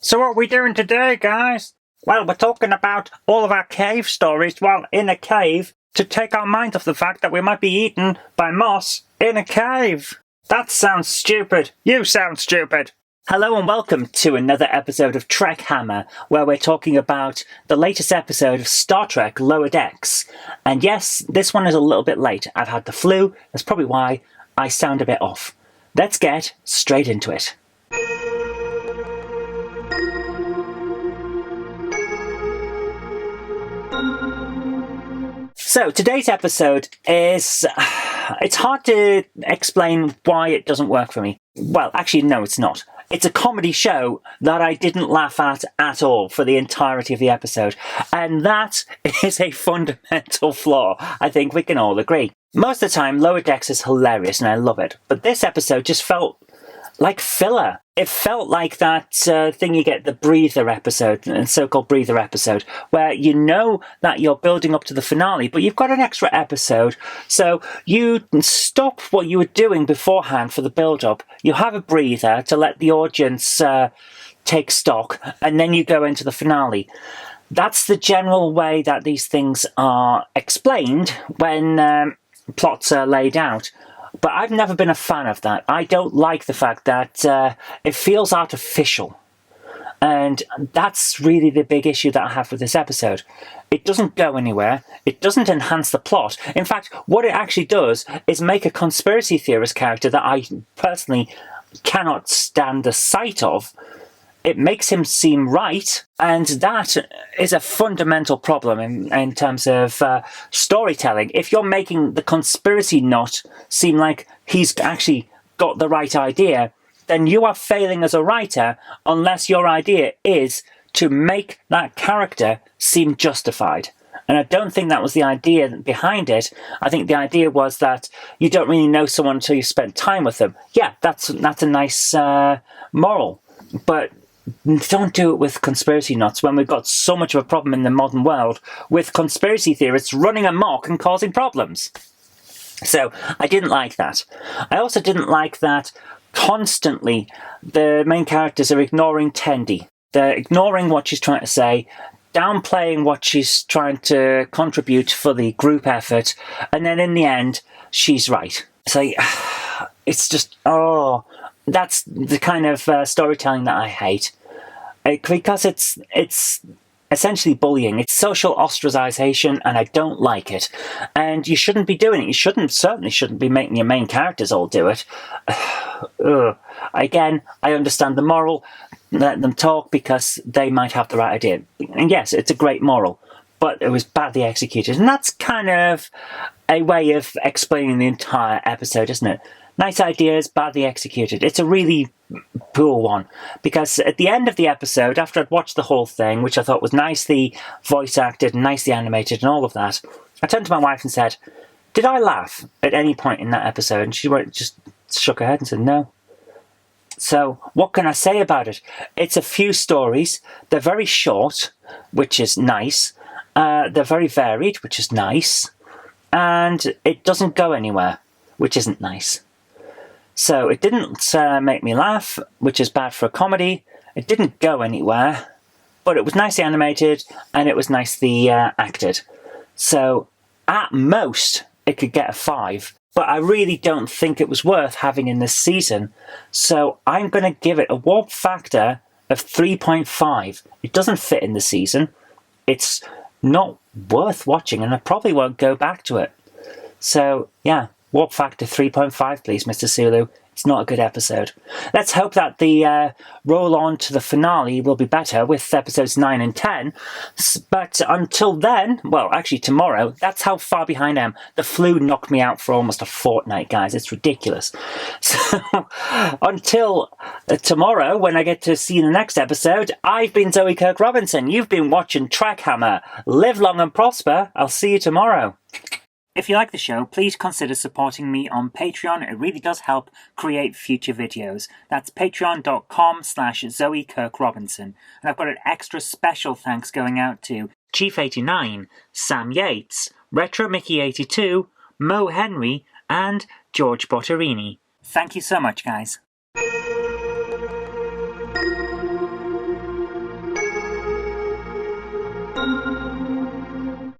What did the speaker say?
So what are we doing today, guys? Well, we're talking about all of our cave stories while in a cave to take our mind off the fact that we might be eaten by moss in a cave. That sounds stupid. You sound stupid. Hello and welcome to another episode of TrekHammer, where we're talking about the latest episode of Star Trek Lower Decks. And yes, this one is a little bit late. I've had the flu. That's probably why I sound a bit off. Let's get straight into it. So today's episode is, it's hard to explain why it doesn't work for me. Well, actually, no, it's not. It's a comedy show that I didn't laugh at all for the entirety of the episode. And that is a fundamental flaw. I think we can all agree. Most of the time, Lower Decks is hilarious and I love it. But this episode just felt like filler. It felt like that thing you get, the breather episode, the so-called breather episode, where you know that you're building up to the finale, but you've got an extra episode, so you stop what you were doing beforehand for the build-up. You have a breather to let the audience take stock, and then you go into the finale. That's the general way that these things are explained when plots are laid out. But I've never been a fan of that. I don't like the fact that it feels artificial. And that's really the big issue that I have with this episode. It doesn't go anywhere. It doesn't enhance the plot. In fact, what it actually does is make a conspiracy theorist character that I personally cannot stand the sight of. It makes him seem right, and that is a fundamental problem in terms of storytelling. If you're making the conspiracy nut seem like he's actually got the right idea, then you are failing as a writer unless your idea is to make that character seem justified. And I don't think that was the idea behind it. I think the idea was that you don't really know someone until you spent time with them. Yeah, that's a nice moral, but don't do it with conspiracy nuts when we've got so much of a problem in the modern world with conspiracy theorists running amok and causing problems. So I didn't like that. I also didn't like that constantly the main characters are ignoring Tendi. They're ignoring what she's trying to say, downplaying what she's trying to contribute for the group effort, and then in the end, she's right. So it's just, that's the kind of storytelling that I hate. Because it's essentially bullying. It's social ostracization, and I don't like it. And you shouldn't be doing it. You certainly shouldn't be making your main characters all do it. Again, I understand the moral. Let them talk because they might have the right idea. And yes, it's a great moral, but it was badly executed. And that's kind of a way of explaining the entire episode, isn't it? Nice ideas, badly executed. It's a really poor one. Because at the end of the episode, after I'd watched the whole thing, which I thought was nicely voice acted and nicely animated and all of that, I turned to my wife and said, "Did I laugh at any point in that episode?" And she just shook her head and said, "No." So what can I say about it? It's a few stories. They're very short, which is nice. They're very varied, which is nice. And it doesn't go anywhere, which isn't nice. So it didn't make me laugh, which is bad for a comedy. It didn't go anywhere, but it was nicely animated and it was nicely acted. So at most, it could get a 5, but I really don't think it was worth having in this season. So I'm going to give it a warp factor of 3.5. It doesn't fit in the season. It's not worth watching and I probably won't go back to it. So yeah. Warp factor 3.5, please, Mr. Sulu. It's not a good episode. Let's hope that the roll on to the finale will be better with episodes 9 and 10. But until then, well, actually tomorrow, that's how far behind I am. The flu knocked me out for almost a fortnight, guys. It's ridiculous. So until tomorrow, when I get to see the next episode, I've been Zoe Kirk Robinson. You've been watching TrekHammer. Live long and prosper. I'll see you tomorrow. If you like the show, please consider supporting me on Patreon. It really does help create future videos. That's patreon.com/Zoe Kirk Robinson. And I've got an extra special thanks going out to Chief89, Sam Yates, Retro Mickey 82, Mo Henry, and George Botterini. Thank you so much, guys. you.